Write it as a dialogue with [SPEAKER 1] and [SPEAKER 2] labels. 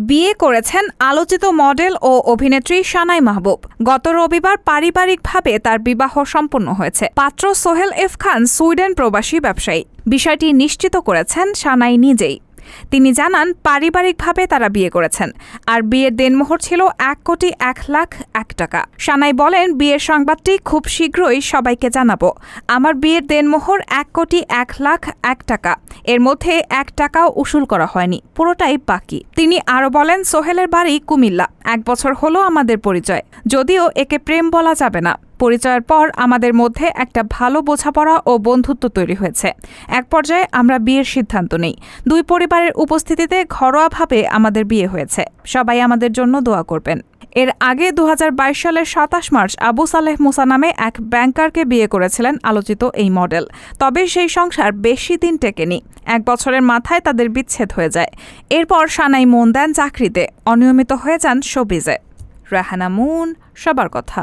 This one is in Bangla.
[SPEAKER 1] বিয়ে করেছেন আলোচিত মডেল ও অভিনেত্রী সানাই মাহবুব। গত রবিবার পারিবারিকভাবে তার বিবাহ সম্পন্ন হয়েছে। পাত্র সোহেল এফ খান সুইডেন প্রবাসী ব্যবসায়ী। বিষয়টি নিশ্চিত করেছেন সানাই নিজেই। তিনি জানান, পারিবারিকভাবে তারা বিয়ে করেছেন, আর বিয়ের দেনমোহর ছিল 1,01,00,000 টাকা। সানাই বলেন, বিয়ের সংবাদটি খুব শীঘ্রই সবাইকে জানাবো। আমার বিয়ের দেনমোহর 1,01,00,000 টাকা। এর মধ্যে 1 টাকাও উসুল করা হয়নি, পুরোটাই বাকি। তিনি আরও বলেন, সোহেলের বাড়ি কুমিল্লা। 1 বছর হলো আমাদের পরিচয়, যদিও একে প্রেম বলা যাবে না। পরিচয়ের পর আমাদের মধ্যে একটা ভালো বোঝাপড়া ও বন্ধুত্ব তৈরি হয়েছে। এক পর্যায়ে আমরা বিয়ের সিদ্ধান্ত নেই। 2 পরিবারের উপস্থিতিতে ঘরোয়াভাবে আমাদের বিয়ে হয়েছে। সবাই আমাদের জন্য দোয়া করবেন। এর আগে 2022 সালের 27 মার্চ আবু সালেহ মুসা নামে এক ব্যাংকারকে বিয়ে করেছিলেন আলোচিত এই মডেল। তবে সেই সংসার বেশি দিন টেকেনি। 1 বছরের মাথায় তাদের বিচ্ছেদ হয়ে যায়। এরপর সানাই মন দেন চাকরিতে, অনিয়মিত হয়ে যান শোবিজে। রাহানা মুন, সবার কথা।